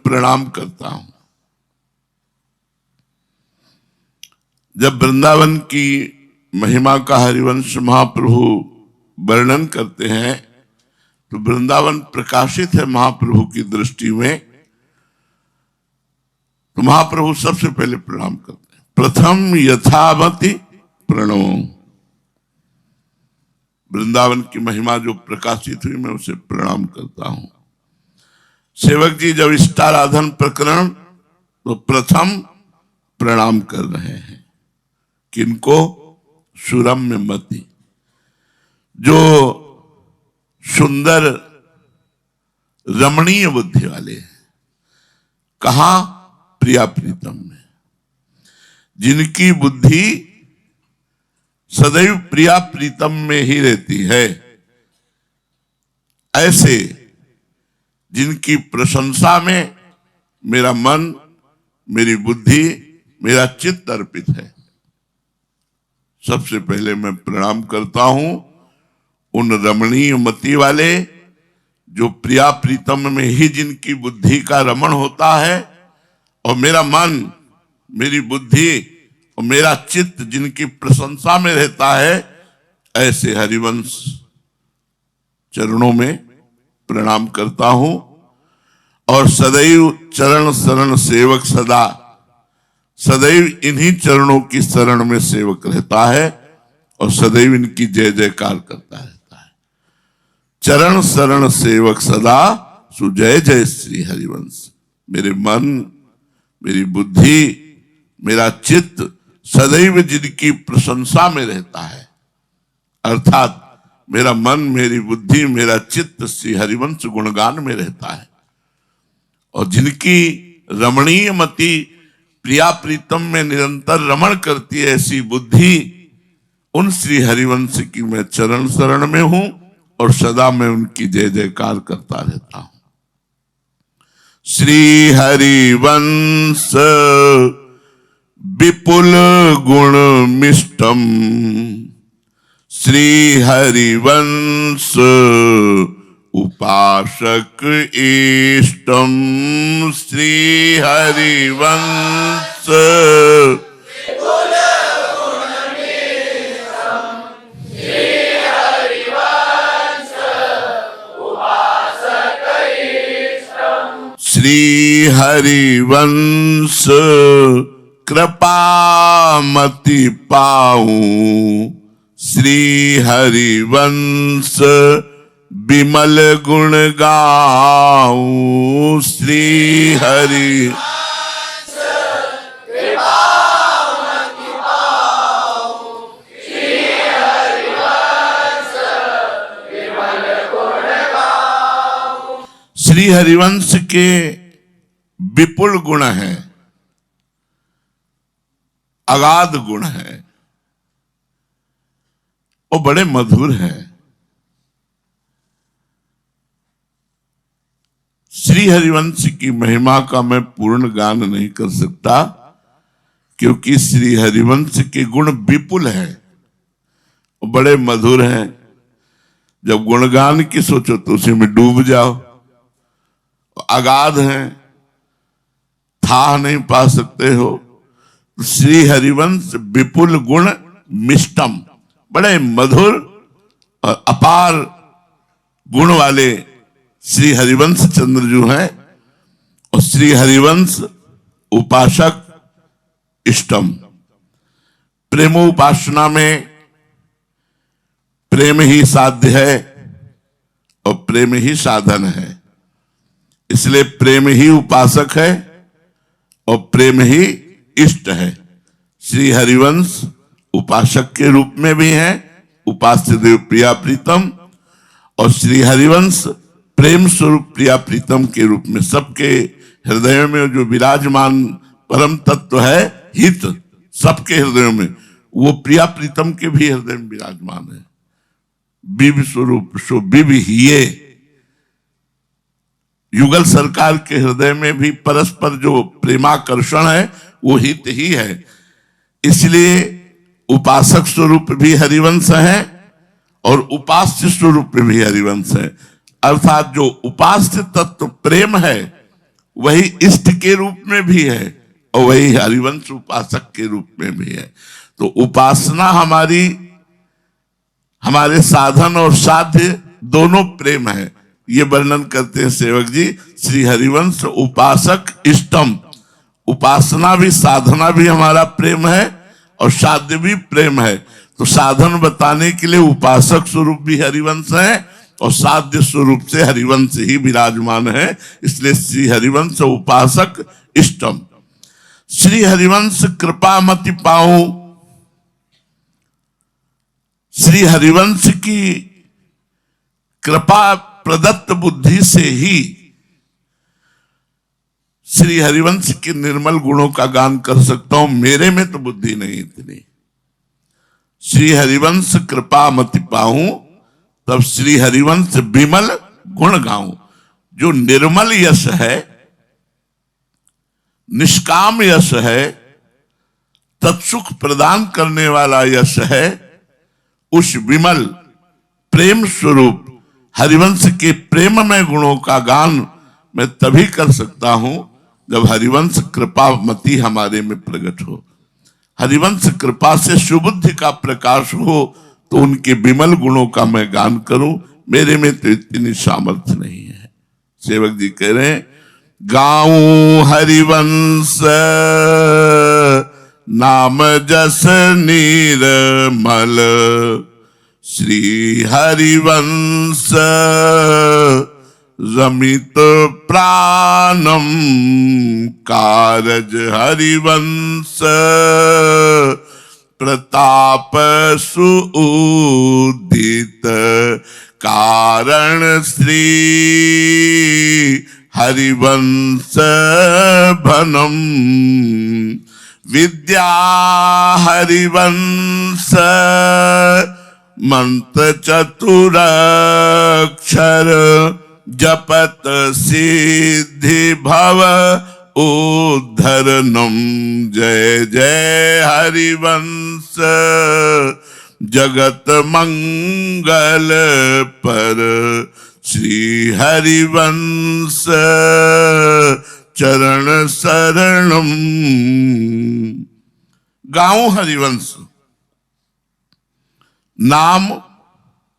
प्रणाम करता हूं। जब वृंदावन की महिमा का हरिवंश महाप्रभु वर्णन करते हैं तो वृंदावन प्रकाशित है महाप्रभु की दृष्टि में, तो महाप्रभु सबसे पहले प्रणाम करते हैं। प्रथम यथावति प्रणो, वृंदावन की महिमा जो प्रकाशित हुई मैं उसे प्रणाम करता हूं। सेवक जी जब इष्टाराधन प्रकरण तो प्रथम प्रणाम कर रहे हैं किनको? सुरम्य मति, जो सुंदर रमणीय बुद्धि वाले हैं। कहा? प्रिया प्रीतम में, जिनकी बुद्धि सदैव प्रिया प्रीतम में ही रहती है, ऐसे जिनकी प्रशंसा में मेरा मन, मेरी बुद्धि, मेरा चित्त अर्पित है, सबसे पहले मैं प्रणाम करता हूं उन रमणीय मति वाले, जो प्रिया प्रीतम में ही जिनकी बुद्धि का रमण होता है और मेरा मन, मेरी बुद्धि और मेरा चित्त जिनकी प्रशंसा में रहता है, ऐसे हरिवंश चरणों में प्रणाम करता हूं। और सदैव चरण शरण सेवक सदा, सदैव इन्हीं चरणों की शरण में सेवक रहता है और सदैव इनकी जय जयकार करता रहता है। चरण शरण सेवक सदा सुजय जय श्री हरिवंश। मेरे मन, मेरी बुद्धि, मेरा चित्त सदैव जिनकी प्रशंसा में रहता है, अर्थात मेरा मन, मेरी बुद्धि, मेरा चित्त श्री हरिवंश गुणगान में रहता है। और जिनकी रमणीय मति प्रिया प्रीतम में निरंतर रमण करती है, ऐसी बुद्धि, उन श्री हरिवंश की मैं चरण शरण में हूं और सदा मैं उनकी जय जयकार करता रहता हूं। श्री हरिवंश विपुल गुण मिष्टम, श्री हरिवंश उपासक इष्टम, श्री हरिवंश विपुल गुण मिष्टम, श्री हरिवंश उपासक इष्टम, श्री हरिवंश कृपामति पाऊं, श्री हरिवंश विमल गुण गाऊं, श्री हरि श्री हरिवंश के विपुल गुण हैं, अगाध गुण है और बड़े मधुर हैं। श्री हरिवंश की महिमा का मैं पूर्ण गान नहीं कर सकता, क्योंकि श्री हरिवंश के गुण विपुल हैं और बड़े मधुर हैं। जब गुणगान की सोचो तो उसी में डूब जाओ। अगाध हैं, था नहीं पा सकते हो। श्री हरिवंश विपुल गुण मिष्टम, बड़े मधुर और अपार गुण वाले श्री हरिवंश चंद्र जो है, और श्री हरिवंश उपासक इष्टम। प्रेमोपासना में प्रेम ही साध्य है और प्रेम ही साधन है, इसलिए प्रेम ही उपासक है और प्रेम ही इष्ट है। श्री हरिवंश उपासक के रूप में भी है, उपास्य देव प्रिया प्रीतम, और श्री हरिवंश प्रेम स्वरूप प्रिया प्रीतम के रूप में सबके हृदय में जो विराजमान परम तत्व है, हित सबके हृदयों में, वो प्रिया प्रीतम के भी हृदय में विराजमान है। बिब स्वरूप सो बिब हिये, युगल सरकार के हृदय में भी परस्पर जो प्रेमाकर्षण है वो हित ही है। इसलिए उपासक स्वरूप भी हरिवंश है और उपास्य स्वरूप भी हरिवंश है। अर्थात जो उपास्य तत्व प्रेम है वही इष्ट के रूप में भी है और वही हरिवंश उपासक के रूप में भी है। तो उपासना हमारे साधन और साध्य दोनों प्रेम है। ये वर्णन करते हैं सेवक जी, श्री हरिवंश उपासक इष्टम। उपासना भी साधना भी हमारा प्रेम है और साध्य भी प्रेम है। तो साधन बताने के लिए उपासक स्वरूप भी हरिवंश है और साध्य स्वरूप से हरिवंश ही विराजमान है, इसलिए श्री हरिवंश उपासक इष्टम। श्री हरिवंश कृपा मति पाऊं। श्री हरिवंश की कृपा प्रदत्त बुद्धि से ही श्री हरिवंश के निर्मल गुणों का गान कर सकता हूं। मेरे में तो बुद्धि नहीं इतनी। श्री हरिवंश कृपा मति पाऊं तब श्री हरिवंश विमल गुण गाऊं। जो निर्मल यश है, निष्काम यश है, तत्सुख प्रदान करने वाला यश है, उस विमल प्रेम स्वरूप हरिवंश के प्रेममय गुणों का गान मैं तभी कर सकता हूं जब हरिवंश कृपामति हमारे में प्रकट हो। हरिवंश कृपा से सुबुद्धि का प्रकाश हो तो उनके विमल गुणों का मैं गान करूं। मेरे में तो इतनी सामर्थ्य नहीं है। सेवक जी कह रहे हैं, गाऊं हरिवंश नाम जस निर्मल, श्री हरिवंश रमित प्राणम, कारज हरिवंश प्रताप सुउदित, कारण श्री हरिवंश भनम, विद्या हरिवंश मंत्र चतुरक्षर, जपत सिद्धि भव उद्धरणम। जय जय हरिवंश जगत मंगल पर, श्री हरिवंश चरण शरणम। गाऊं हरिवंश नाम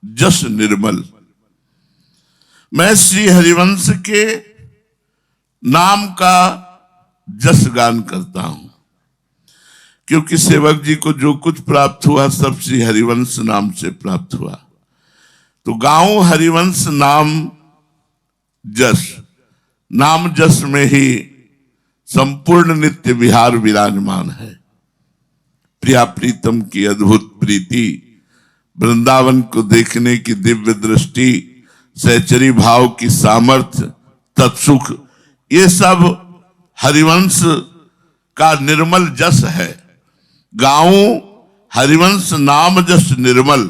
जस निर्मल। मैं श्री हरिवंश के नाम का जस गान करता हूं, क्योंकि सेवक जी को जो कुछ प्राप्त हुआ सब श्री हरिवंश नाम से प्राप्त हुआ। तो गाऊं हरिवंश नाम जस। नाम जस में ही संपूर्ण नित्य विहार विराजमान है। प्रिया प्रीतम की अद्भुत प्रीति, वृंदावन को देखने की दिव्य दृष्टि, सहचरी भाव की सामर्थ्य, तत्सुख, ये सब हरिवंश का निर्मल जस है। गाऊं हरिवंश नाम जस निर्मल।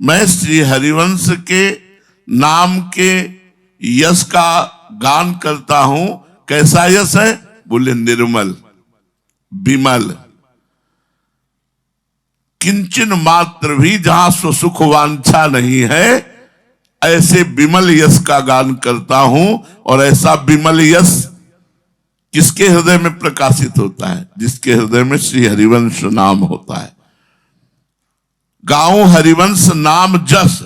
मैं श्री हरिवंश के नाम के यश का गान करता हूं। कैसा यश है? बोले निर्मल, विमल, किंचन मात्र भी जहां स्वसुख वांछा नहीं है, ऐसे विमल यश का गान करता हूं। और ऐसा विमल यश किसके हृदय में प्रकाशित होता है? जिसके हृदय में श्री हरिवंश नाम होता है। गाऊं हरिवंश नाम जस,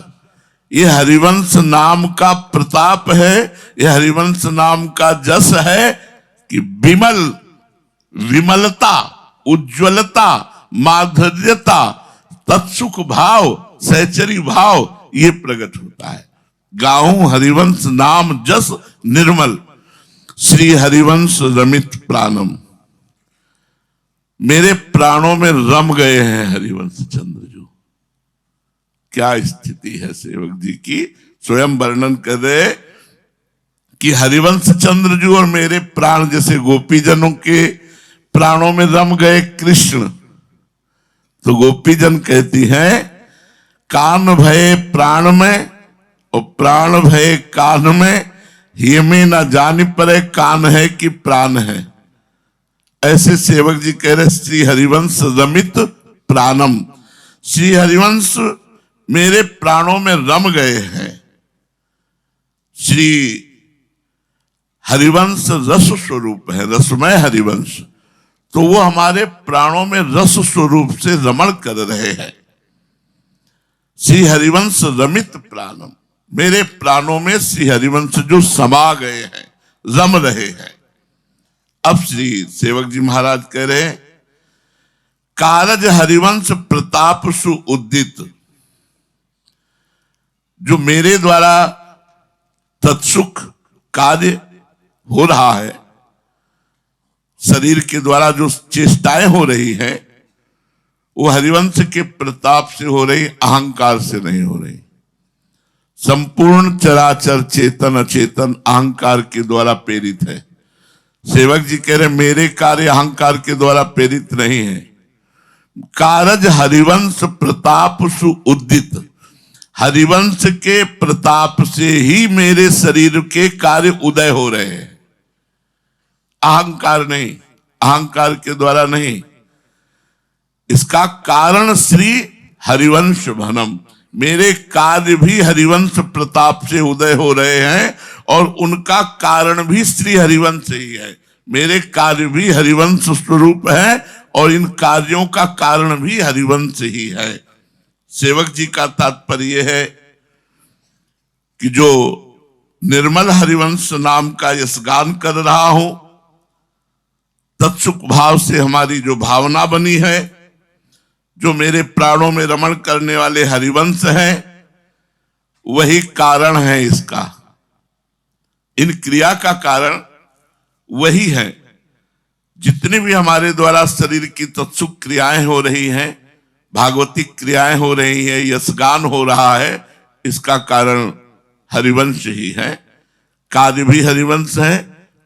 ये हरिवंश नाम का प्रताप है, ये हरिवंश नाम का जस है कि विमल, विमलता, उज्ज्वलता, माधुर्यता, तत्सुख भाव, सहचरी भाव ये प्रकट होता है। गाऊं हरिवंश नाम जस निर्मल, श्री हरिवंश रमित प्राणम। मेरे प्राणों में रम गए हैं हरिवंश चंद्र जो। क्या स्थिति है सेवक जी की, स्वयं वर्णन कर रहे कि हरिवंश चंद्र जी और मेरे प्राण जैसे गोपीजनों के प्राणों में रम गए कृष्ण। तो गोपीजन कहती हैं, कान भये प्राण में और प्राण भये कान में, ये में न जानी पड़े कान है कि प्राण है। ऐसे सेवक जी कह रहे श्री हरिवंश रमित प्राणम। श्री हरिवंश मेरे प्राणों में रम गए हैं। श्री हरिवंश रस स्वरूप है, रसमय हरिवंश, तो वो हमारे प्राणों में रस स्वरूप से रमण कर रहे हैं। श्री हरिवंश रमित प्राणम, मेरे प्राणों में श्री हरिवंश जो समा गए हैं, रम रहे हैं। अब श्री सेवक जी महाराज कह रहे हैं, कारज हरिवंश प्रताप सु उद्दित, जो मेरे द्वारा तत्सुख कार्य हो रहा है, शरीर के द्वारा जो चेष्टाएं हो रही हैं, वो हरिवंश के प्रताप से हो रही, अहंकार से नहीं हो रही। संपूर्ण चराचर चेतन अचेतन अहंकार के द्वारा प्रेरित है। सेवक जी कह रहे मेरे कार्य अहंकार के द्वारा प्रेरित नहीं है। कारज हरिवंश प्रताप सु उद्दित, हरिवंश के प्रताप से ही मेरे शरीर के कार्य उदय हो रहे हैं, अहंकार नहीं, अहंकार के द्वारा नहीं। इसका कारण श्री हरिवंश भनम, मेरे कार्य भी हरिवंश प्रताप से उदय हो रहे हैं और उनका कारण भी श्री हरिवंश ही है। मेरे कार्य भी हरिवंश स्वरूप है और इन कार्यों का कारण भी हरिवंश ही है। सेवक जी का तात्पर्य है कि जो निर्मल हरिवंश नाम का यशगान कर रहा हूं, तत्सुख भाव से हमारी जो भावना बनी है, जो मेरे प्राणों में रमण करने वाले हरिवंश हैं, वही कारण है इसका। इन क्रिया का कारण वही है। जितनी भी हमारे द्वारा शरीर की तत्सुख क्रियाएं हो रही हैं, भागवतिक क्रियाएं हो रही हैं, यशगान हो रहा है, इसका कारण हरिवंश ही है। कार्य भी हरिवंश है,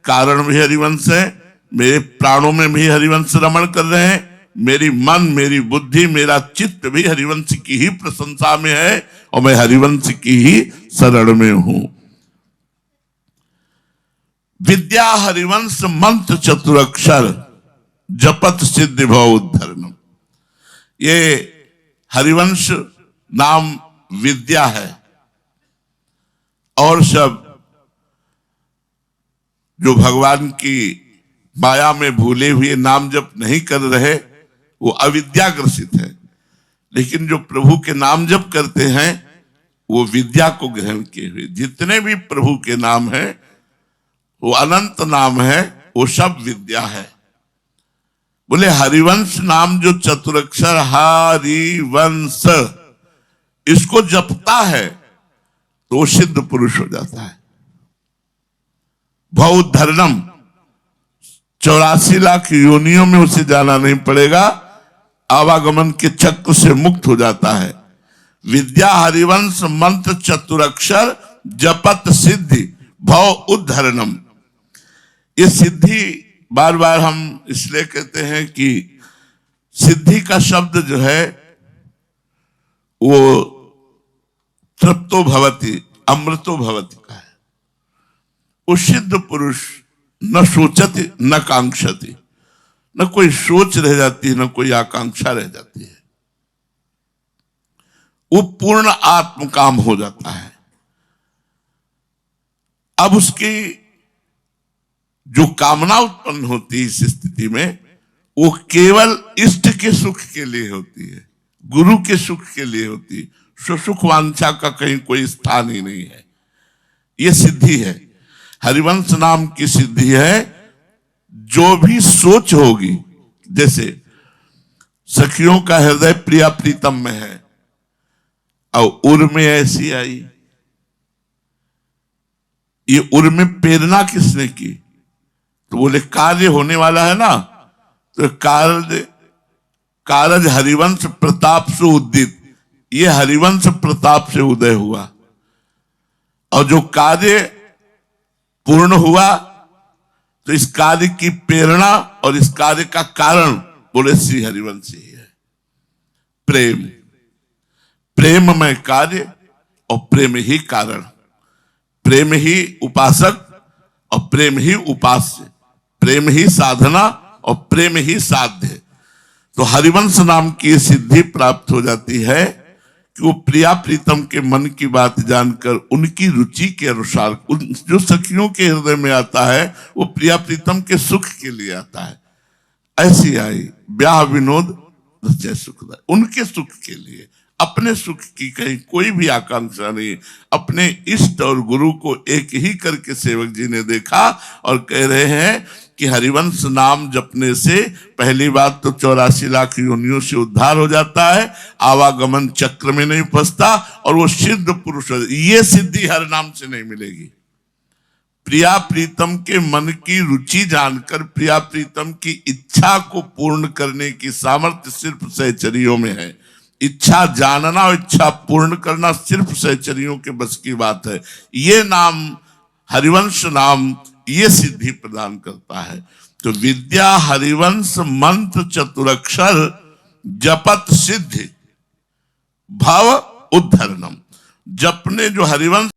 कारण भी हरिवंश है। मेरे प्राणों में भी हरिवंश रमण कर रहे हैं। मेरी मन, मेरी बुद्धि, मेरा चित्त भी हरिवंश की ही प्रशंसा में है और मैं हरिवंश की ही शरण में हूं। विद्या हरिवंश मंत्र चतुरक्षर जपत सिद्धि भव उद्धरणम, ये हरिवंश नाम विद्या है। और सब जो भगवान की माया में भूले हुए नाम जप नहीं कर रहे, वो अविद्याग्रसित है। लेकिन जो प्रभु के नाम जप करते हैं, वो विद्या को ग्रहण किए हुए। जितने भी प्रभु के नाम हैं, वो अनंत नाम है, वो सब विद्या है। बोले हरिवंश नाम जो चतुरक्षर हरिवंश, इसको जपता है तो वो सिद्ध पुरुष हो जाता है। भवोद्धरणम, 84 लाख योनियों में उसे जाना नहीं पड़ेगा, आवागमन के चक्र से मुक्त हो जाता है। विद्या हरिवंश मंत्र चतुरक्षर जपत सिद्धि भव उद्धरणम। ये सिद्धि बार बार हम इसलिए कहते हैं कि सिद्धि का शब्द जो है वो तृप्तो भवति अमृतो भवति का है। वो सिद्ध पुरुष न सोचति न कांक्षति, न कोई सोच रह जाती है, न कोई आकांक्षा रह जाती है। वो पूर्ण आत्म काम हो जाता है। अब उसकी जो कामना उत्पन्न होती है इस स्थिति में, वो केवल इष्ट के सुख के लिए होती है, गुरु के सुख के लिए होती है। सुख वांछा का कहीं कोई स्थान ही नहीं है। ये सिद्धि है, हरिवंश नाम की सिद्धि है। जो भी सोच होगी, जैसे सखियों का हृदय प्रिया प्रीतम में है और उर में ऐसी आई, ये उर में प्रेरणा किसने की? तो बोले कार्य होने वाला है ना, तो कारज हरिवंश प्रताप से उद्दित, ये हरिवंश प्रताप से उदय हुआ। और जो कार्य पूर्ण हुआ, तो इस कार्य की प्रेरणा और इस कार्य का कारण बोले श्री हरिवंश ही है। प्रेम, प्रेममय कार्य और प्रेम ही कारण, प्रेम ही उपासक और प्रेम ही उपास्य, प्रेम ही साधना और प्रेम ही साध्य। तो हरिवंश नाम की सिद्धि प्राप्त हो जाती है कि वो प्रिया प्रीतम के मन की बात जानकर उनकी रुचि के अनुसार जो सखियों के हृदय में आता है वो प्रिया प्रीतम के सुख के लिए आता है। ऐसी आई ब्याह विनोद रचय सुखदाय, उनके सुख के लिए, अपने सुख की कहीं कोई भी आकांक्षा नहीं। अपने इष्ट और गुरु को एक ही करके सेवक जी ने देखा और कह रहे हैं कि हरिवंश नाम जपने से पहली बात तो 84 लाख योनियों से उद्धार हो जाता है, आवागमन चक्र में नहीं फंसता और वो सिद्ध पुरुष, ये सिद्धि हर नाम से नहीं मिलेगी। प्रिया प्रीतम के मन की रुचि जानकर प्रिया प्रीतम की इच्छा को पूर्ण करने की सामर्थ्य सिर्फ सहचरियों में है। इच्छा जानना और इच्छा पूर्ण करना सिर्फ सहचरियों के बस की बात है। ये नाम हरिवंश नाम ये सिद्धि प्रदान करता है। तो विद्या हरिवंश मंत्र चतुरक्षर जपत सिद्धि भव उद्धरणम, जपने जो हरिवंश।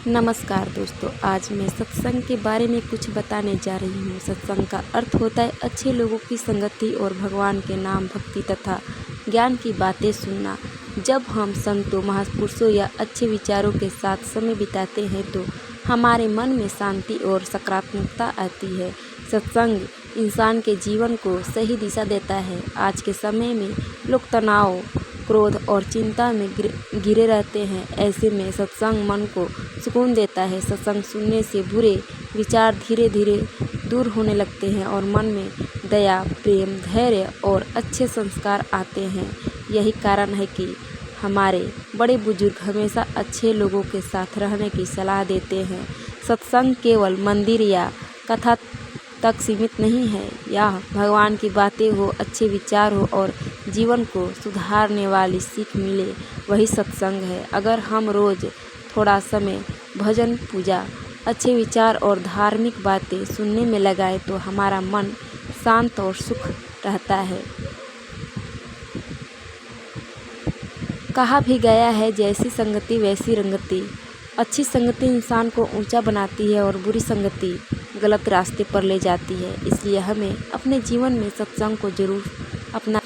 नमस्कार दोस्तों, आज मैं सत्संग के बारे में कुछ बताने जा रही हूँ। सत्संग का अर्थ होता है अच्छे लोगों की संगति और भगवान के नाम भक्ति तथा ज्ञान की बातें सुनना। जब हम संतों महापुरुषों या अच्छे विचारों के साथ समय बिताते हैं तो हमारे मन में शांति और सकारात्मकता आती है। सत्संग इंसान के जीवन को सही दिशा देता है। आज के समय में लोग तनाव, क्रोध और चिंता में घिरे रहते हैं। ऐसे में सत्संग मन को सुकून देता है। सत्संग सुनने से बुरे विचार धीरे धीरे दूर होने लगते हैं और मन में दया, प्रेम, धैर्य और अच्छे संस्कार आते हैं। यही कारण है कि हमारे बड़े बुजुर्ग हमेशा अच्छे लोगों के साथ रहने की सलाह देते हैं। सत्संग केवल मंदिर या कथा तक सीमित नहीं है। यह भगवान की बातें हो, अच्छे विचार हो और जीवन को सुधारने वाली सीख मिले, वही सत्संग है। अगर हम रोज़ थोड़ा समय भजन, पूजा, अच्छे विचार और धार्मिक बातें सुनने में लगाए तो हमारा मन शांत और सुख रहता है। कहा भी गया है, जैसी संगति वैसी रंगति। अच्छी संगति इंसान को ऊंचा बनाती है और बुरी संगति गलत रास्ते पर ले जाती है। इसलिए हमें अपने जीवन में सत्संग को जरूर अपना